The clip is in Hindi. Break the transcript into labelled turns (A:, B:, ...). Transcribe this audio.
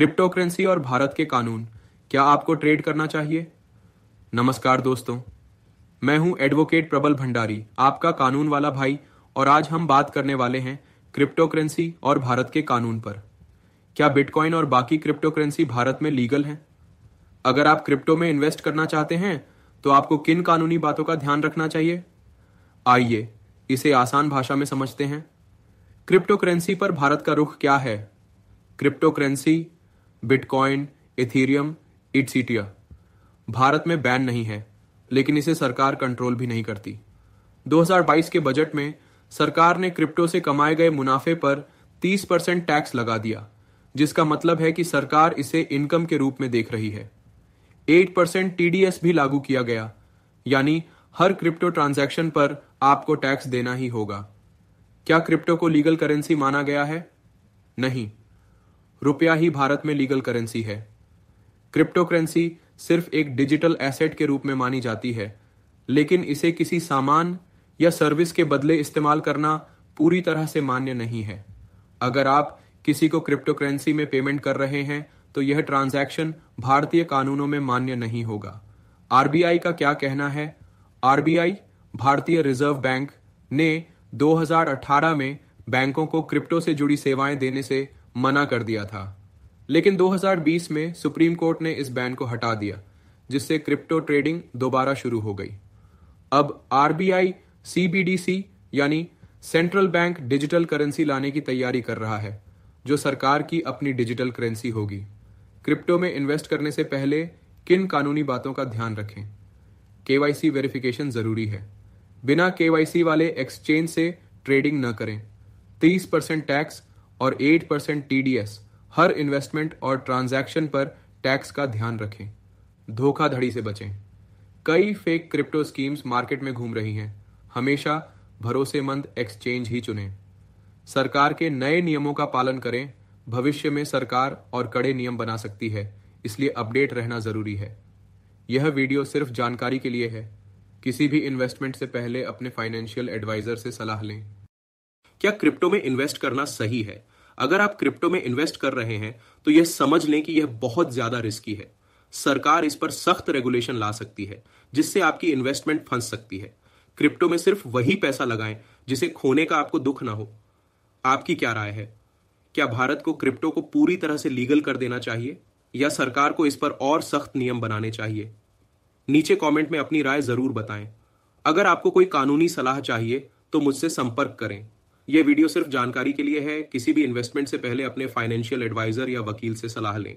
A: क्रिप्टो करेंसी और भारत के कानून, क्या आपको ट्रेड करना चाहिए? नमस्कार दोस्तों, मैं हूं एडवोकेट प्रबल भंडारी, आपका कानून वाला भाई। और आज हम बात करने वाले हैं क्रिप्टो करेंसी और भारत के कानून पर। क्या बिटकॉइन और बाकी क्रिप्टो करेंसी भारत में लीगल हैं? अगर आप क्रिप्टो में इन्वेस्ट करना चाहते हैं तो आपको किन कानूनी बातों का ध्यान रखना चाहिए? आइए इसे आसान भाषा में समझते हैं। क्रिप्टो करेंसी पर भारत का रुख क्या है? क्रिप्टो करेंसी बिटकॉइन, इथेरियम, इट्सिटिया भारत में बैन नहीं है, लेकिन इसे सरकार कंट्रोल भी नहीं करती। 2022 के बजट में सरकार ने क्रिप्टो से कमाए गए मुनाफे पर 30% टैक्स लगा दिया, जिसका मतलब है कि सरकार इसे इनकम के रूप में देख रही है। 8% टीडीएस भी लागू किया गया, यानी हर क्रिप्टो ट्रांजैक्शन पर आपको टैक्स देना ही होगा। क्या क्रिप्टो को लीगल करेंसी माना गया है? नहीं, रुपया ही भारत में लीगल करेंसी है। क्रिप्टो करेंसी सिर्फ एक डिजिटल एसेट के रूप में मानी जाती है, लेकिन इसे किसी सामान या सर्विस के बदले इस्तेमाल करना पूरी तरह से मान्य नहीं है। अगर आप किसी को क्रिप्टो करेंसी में पेमेंट कर रहे हैं तो यह ट्रांजैक्शन भारतीय कानूनों में मान्य नहीं होगा। आरबीआई का क्या कहना है? आरबीआई, भारतीय रिजर्व बैंक, ने 2018 में बैंकों को क्रिप्टो से जुड़ी सेवाएं देने से मना कर दिया था, लेकिन 2020 में सुप्रीम कोर्ट ने इस बैन को हटा दिया, जिससे क्रिप्टो ट्रेडिंग दोबारा शुरू हो गई। अब आरबीआई सीबीडीसी यानी सेंट्रल बैंक डिजिटल करेंसी लाने की तैयारी कर रहा है, जो सरकार की अपनी डिजिटल करेंसी होगी। क्रिप्टो में इन्वेस्ट करने से पहले किन कानूनी बातों का ध्यान रखें? केवाईसी वेरिफिकेशन जरूरी है। बिना केवाईसी वाले एक्सचेंज से ट्रेडिंग न करें। 30% टैक्स और 8% टीडीएस हर इन्वेस्टमेंट और ट्रांजैक्शन पर टैक्स का ध्यान रखें। धोखाधड़ी से बचें। कई फेक क्रिप्टो स्कीम्स मार्केट में घूम रही हैं। हमेशा भरोसेमंद एक्सचेंज ही चुनें। सरकार के नए नियमों का पालन करें। भविष्य में सरकार और कड़े नियम बना सकती है, इसलिए अपडेट रहना जरूरी है। यह वीडियो सिर्फ जानकारी के लिए है। किसी भी इन्वेस्टमेंट से पहले अपने फाइनेंशियल एडवाइजर से सलाह लें। क्या क्रिप्टो में इन्वेस्ट करना सही है? अगर आप क्रिप्टो में इन्वेस्ट कर रहे हैं तो यह समझ लें कि यह बहुत ज्यादा रिस्की है। सरकार इस पर सख्त रेगुलेशन ला सकती है, जिससे आपकी इन्वेस्टमेंट फंस सकती है। क्रिप्टो में सिर्फ वही पैसा लगाएं जिसे खोने का आपको दुख ना हो। आपकी क्या राय है? क्या भारत को क्रिप्टो को पूरी तरह से लीगल कर देना चाहिए या सरकार को इस पर और सख्त नियम बनाने चाहिए? नीचे कमेंट में अपनी राय जरूर बताएं। अगर आपको कोई कानूनी सलाह चाहिए तो मुझसे संपर्क करें। यह वीडियो सिर्फ जानकारी के लिए है। किसी भी इन्वेस्टमेंट से पहले अपने फाइनेंशियल एडवाइजर या वकील से सलाह लें।